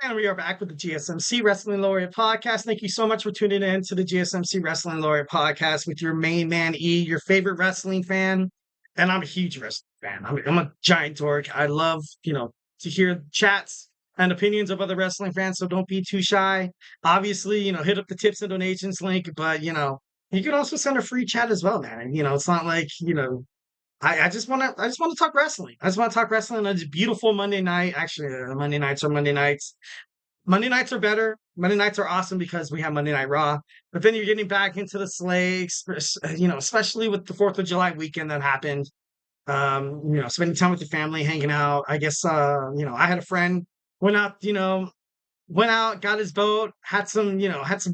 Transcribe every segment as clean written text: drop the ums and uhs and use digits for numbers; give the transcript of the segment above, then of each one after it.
And we are back with the GSMC Wrestling Laureate podcast. Thank you so much for tuning in to the GSMC Wrestling Laureate podcast with your main man, E, your favorite wrestling fan. And I'm a huge wrestling fan. I'm a giant dork. I love, to hear chats and opinions of other wrestling fans. So don't be too shy. Obviously, hit up the tips and donations link, but, you can also send a free chat as well, man. It's not like, I just want to talk wrestling. I just want to talk wrestling on this beautiful Monday night. Actually, Monday nights are Monday nights. Monday nights are better. Monday nights are awesome because we have Monday Night Raw. But then you're getting back into the slate, especially with the 4th of July weekend that happened. Spending time with your family, hanging out. I guess, I had a friend, went out, got his boat, had some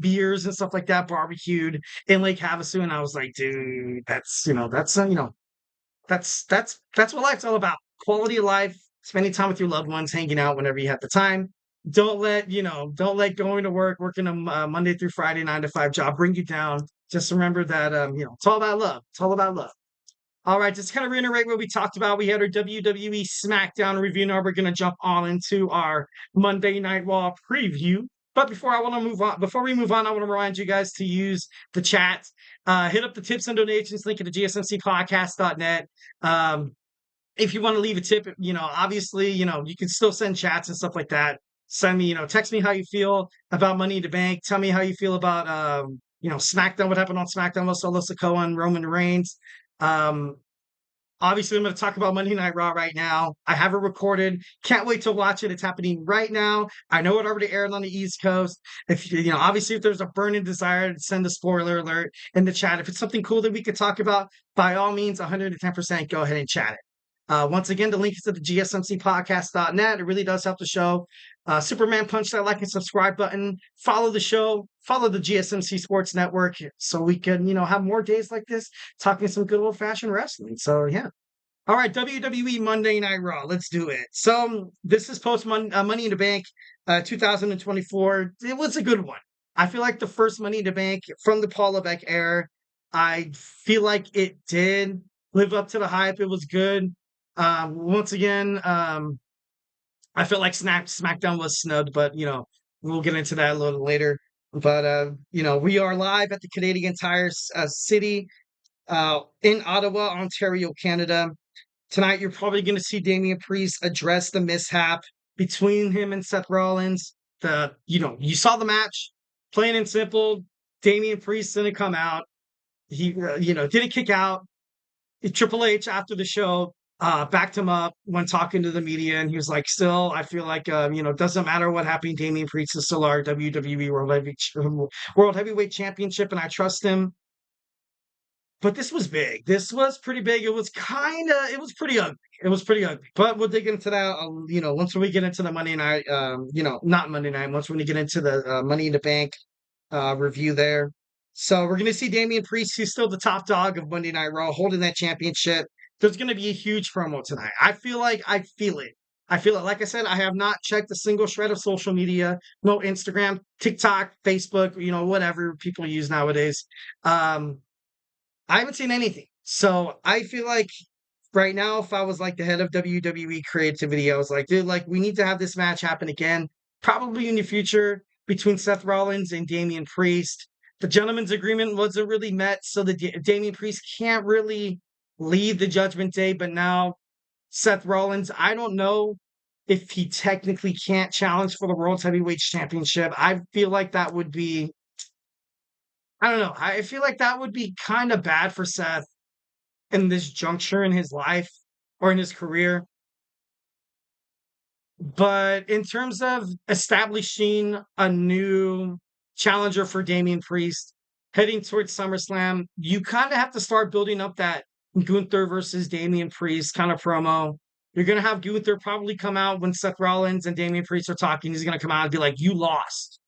beers and stuff like that, barbecued in Lake Havasu. And I was like, dude, that's what life's all about. Quality of life, spending time with your loved ones, hanging out whenever you have the time. Don't let going to work, working a Monday through Friday 9 to 5 job bring you down. Just remember that it's all about love. It's all about love. All right, just kind of reiterate what we talked about. We had our WWE SmackDown review. Now we're going to jump on into our Monday Night Raw preview. But before we move on, I want to remind you guys to use the chat. Hit up the tips and donations link at the GSMCpodcast.net. If you want to leave a tip, obviously, you can still send chats and stuff like that. Send me, text me how you feel about Money in the Bank. Tell me how you feel about, SmackDown, what happened on SmackDown with Solo Sikoa and Roman Reigns. Um, Obviously, I'm going to talk about Monday Night Raw right now. I have it recorded. Can't wait to watch it. It's happening right now. I know it already aired on the East Coast. Obviously, if there's a burning desire to send a spoiler alert in the chat, if it's something cool that we could talk about, by all means, 110%, go ahead and chat it. Once again, the link is at the GSMCpodcast.net. It really does help the show. Superman, punch that like and subscribe button. Follow the show. Follow the GSMC Sports Network so we can, have more days like this talking some good old-fashioned wrestling. So, yeah. All right, WWE Monday Night Raw. Let's do it. So, this is post Money in the Bank 2024. It was a good one. I feel like the first Money in the Bank from the Paul Levesque era, I feel like it did live up to the hype. It was good. Once again, I feel like SmackDown was snubbed, but we'll get into that a little later. But we are live at the Canadian Tire City in Ottawa, Ontario, Canada. Tonight, you're probably going to see Damian Priest address the mishap between him and Seth Rollins. You saw the match, plain and simple. Damian Priest didn't come out. He didn't kick out. Triple H after the show backed him up when talking to the media, and he was like, still, I feel like, doesn't matter what happened, Damian Priest is still our WWE World Heavyweight Championship, and I trust him. But this was big. This was pretty big. It was pretty ugly. It was pretty ugly. But we'll dig into that, once we get into the Monday night, not Monday night, once we get into the Money in the Bank review there. So we're going to see Damian Priest, who's still the top dog of Monday Night Raw, holding that championship. There's going to be a huge promo tonight. I feel it. Like I said, I have not checked a single shred of social media. No Instagram, TikTok, Facebook, whatever people use nowadays. I haven't seen anything. So I feel like right now, if I was like the head of WWE creativity, I was like, dude, like we need to have this match happen again, probably in the future between Seth Rollins and Damian Priest. The gentleman's agreement wasn't really met, so the Damian Priest can't really lead the Judgment Day. But now Seth Rollins, I don't know if he technically can't challenge for the World Heavyweight Championship. I feel like that would be, I don't know. I feel like that would be kind of bad for Seth in this juncture in his life or in his career. But in terms of establishing a new challenger for Damian Priest heading towards SummerSlam, you kind of have to start building up that Gunther versus Damian Priest kind of promo. You're going to have Gunther probably come out when Seth Rollins and Damian Priest are talking. He's going to come out and be like, you lost.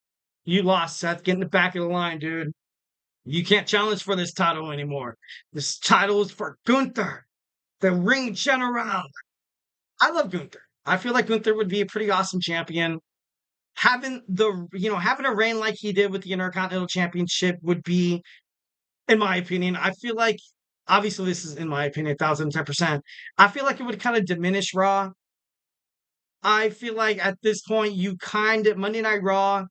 You lost, Seth. Get in the back of the line, dude. You can't challenge for this title anymore. This title is for Gunther, the ring general. I love Gunther. I feel like Gunther would be a pretty awesome champion. Having a reign like he did with the Intercontinental Championship would be, in my opinion, I feel like, obviously this is in my opinion, 1,010%. I feel like it would kind of diminish Raw. I feel like at this point, Monday Night Raw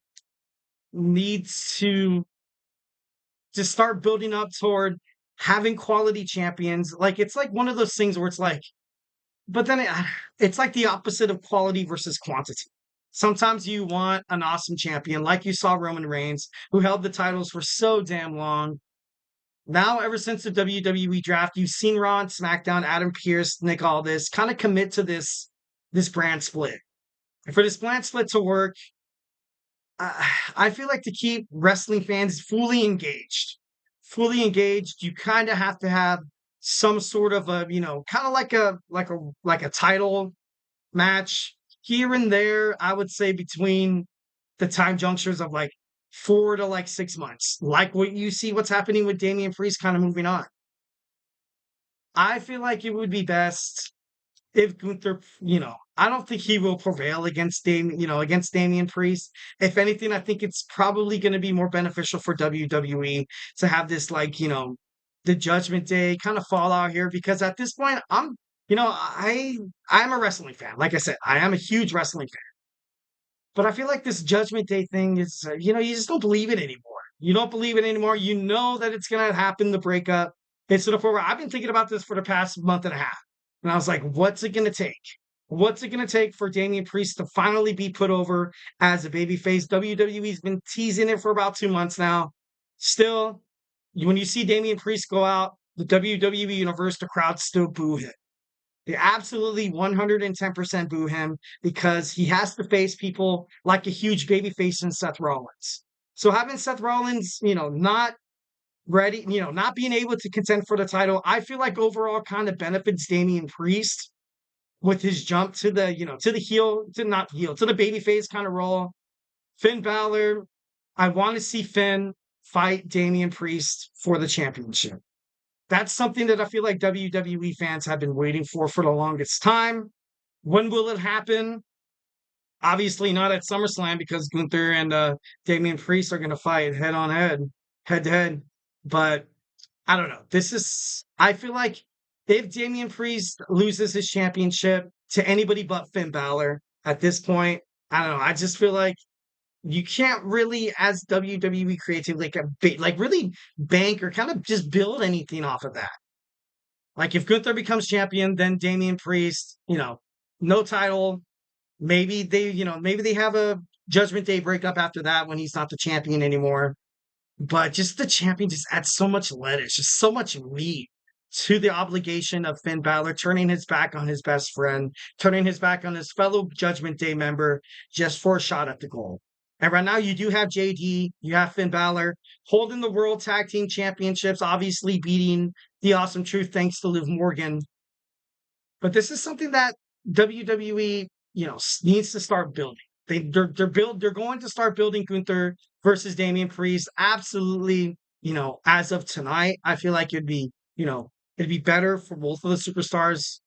needs to just start building up toward having quality champions. Like, it's like one of those things where it's like, but then it's like the opposite of quality versus quantity. Sometimes you want an awesome champion, like you saw Roman Reigns, who held the titles for so damn long. Now, ever since the WWE draft, you've seen Raw and SmackDown, Adam Pearce, Nick Aldis, kind of commit to this brand split. And for this brand split to work, I feel like to keep wrestling fans fully engaged, you kind of have to have some sort of a, kind of like a title match here and there. I would say between the time junctures of like 4 to like 6 months, like what you see what's happening with Damian Priest kind of moving on. I feel like it would be best if Gunther, I don't think he will prevail against Damian Priest. If anything, I think it's probably going to be more beneficial for WWE to have this, like, the Judgment Day kind of fallout here, because at this point, I'm a wrestling fan. Like I said, I am a huge wrestling fan, but I feel like this Judgment Day thing is, you just don't believe it anymore. You don't believe it anymore. You know that it's going to happen, the breakup. It's to the point where I've been thinking about this for the past month and a half. And I was like, what's it going to take? What's it going to take for Damian Priest to finally be put over as a babyface? WWE's been teasing it for about 2 months now. Still, when you see Damian Priest go out, the WWE Universe, the crowd still boo him. They absolutely 110% boo him because he has to face people like a huge babyface in Seth Rollins. So having Seth Rollins, not ready, not being able to contend for the title, I feel like overall kind of benefits Damian Priest with his jump to the, to the heel, to not heel, to the babyface kind of role. Finn Balor, I want to see Finn fight Damian Priest for the championship. That's something that I feel like WWE fans have been waiting for the longest time. When will it happen? Obviously not at SummerSlam, because Gunther and Damian Priest are going to fight head to head. But I don't know. I feel like if Damian Priest loses his championship to anybody but Finn Balor at this point, I don't know. I just feel like you can't really, as WWE creative, like really bank or kind of just build anything off of that. Like if Gunther becomes champion, then Damian Priest, no title. Maybe they have a Judgment Day breakup after that when he's not the champion anymore. But just the champion just adds so much lettuce, just so much meat to the obligation of Finn Balor turning his back on his best friend, turning his back on his fellow Judgment Day member just for a shot at the goal. And right now you do have JD, you have Finn Balor holding the World Tag Team Championships, obviously beating the Awesome Truth thanks to Liv Morgan. But this is something that WWE, needs to start building. They're going to start building Gunther versus Damian Priest. Absolutely, as of tonight, I feel like it'd be better for both of the superstars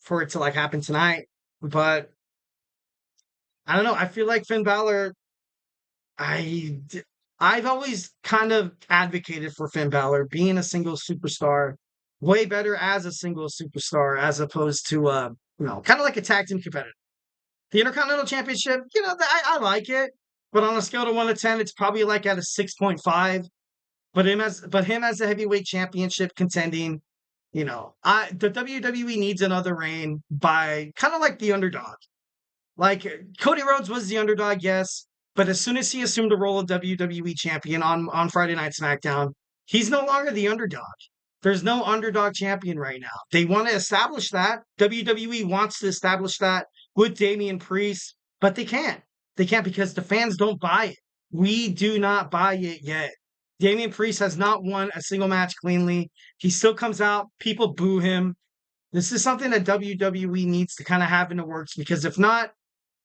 for it to like happen tonight. But I don't know. I feel like Finn Balor, I I've always kind of advocated for Finn Balor being a single superstar, way better as a single superstar as opposed to kind of like a tag team competitor. The Intercontinental Championship, I like it, but on a scale of 1 to 10, it's probably like at a 6.5. But him as a heavyweight championship contending, the WWE needs another reign by kind of like the underdog. Like Cody Rhodes was the underdog, yes, but as soon as he assumed the role of WWE champion on Friday Night SmackDown, he's no longer the underdog. There's no underdog champion right now. They want to establish that. WWE wants to establish that with Damian Priest, but they can't. They can't because the fans don't buy it. We do not buy it yet. Damian Priest has not won a single match cleanly. He still comes out. People boo him. This is something that WWE needs to kind of have in the works, because if not,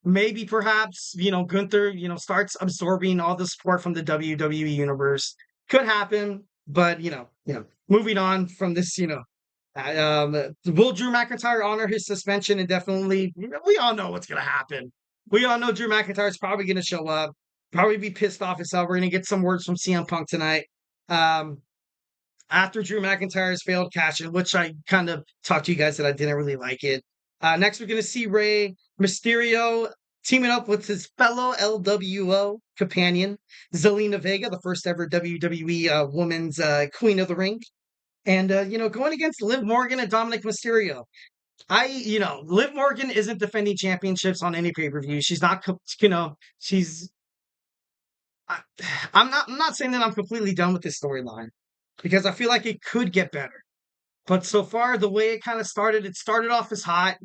maybe perhaps, Gunther, starts absorbing all the support from the WWE universe. Could happen, but, moving on from this, will Drew McIntyre honor his suspension indefinitely? We all know what's going to happen. We all know Drew McIntyre is probably going to show up, probably be pissed off as hell. We're going to get some words from CM Punk tonight. After Drew McIntyre's failed cash-in, which I kind of talked to you guys that I didn't really like it. Next, we're going to see Rey Mysterio teaming up with his fellow LWO companion, Zelina Vega, the first ever WWE Women's Queen of the Ring. And, going against Liv Morgan and Dominik Mysterio. Liv Morgan isn't defending championships on any pay-per-view. She's not, she's, I, I'm not saying that I'm completely done with this storyline because I feel like it could get better. But so far, the way it started off as hot.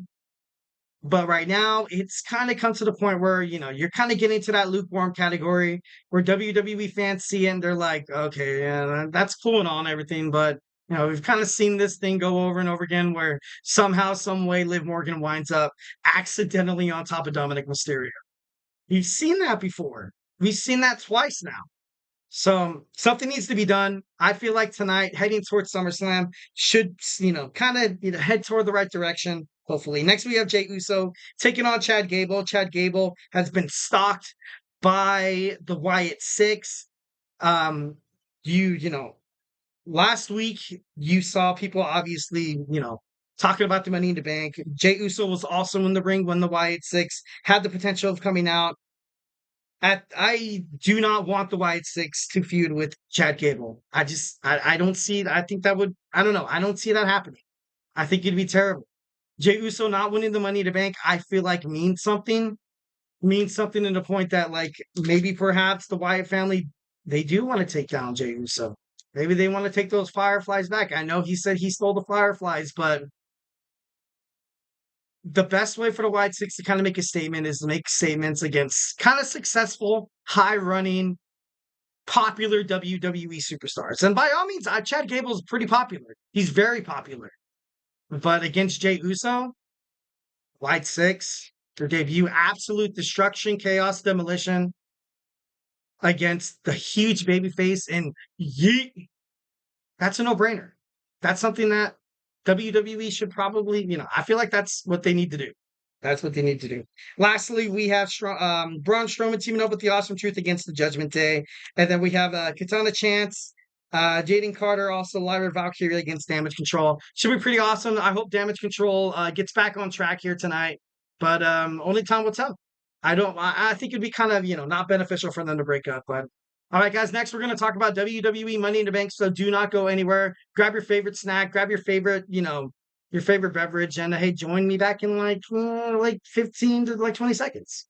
But right now, it's kind of come to the point where, you're kind of getting to that lukewarm category where WWE fans see it and they're like, okay, yeah, that's cool and all and everything. But, we've kind of seen this thing go over and over again where somehow, some way, Liv Morgan winds up accidentally on top of Dominik Mysterio. You've seen that before. We've seen that twice now. So something needs to be done. I feel like tonight, heading towards SummerSlam, should kind of head toward the right direction. Hopefully, next we have Jey Uso taking on Chad Gable. Chad Gable has been stalked by the Wyatt Six. Um, last week you saw people obviously talking about the Money in the Bank. Jey Uso was also in the ring when the Wyatt Six had the potential of coming out. I do not want the Wyatt Six to feud with Chad Gable. I don't see. I think that would. I don't know. I don't see that happening. I think it'd be terrible. Jey Uso not winning the Money in the Bank, I feel like means something. Means something to the point that like maybe perhaps the Wyatt family they do want to take down Jey Uso. Maybe they want to take those Fireflies back. I know he said he stole the Fireflies, but the best way for the Wyatt Six to kind of make a statement is to make statements against kind of successful, high running, popular WWE superstars. And by all means, Chad Gable is pretty popular. He's very popular. But against Jey Uso, Wyatt Six, their debut, absolute destruction, chaos, demolition against the huge babyface and yeet. That's a no-brainer. That's something that WWE should probably, I feel like that's what they need to do. That's what they need to do. Lastly, we have Braun Strowman teaming up with the Awesome Truth against the Judgment Day. And then we have Katana Chance, Kayden Karter, also Lyra Valkyria against Damage Control. Should be pretty awesome. I hope Damage Control gets back on track here tonight. But only time will tell. I think it'd be kind of, not beneficial for them to break up. But all right, guys, next we're going to talk about WWE Money in the Bank. So do not go anywhere. Grab your favorite snack, grab your favorite, your favorite beverage, and hey, join me back in like 15 to like 20 seconds.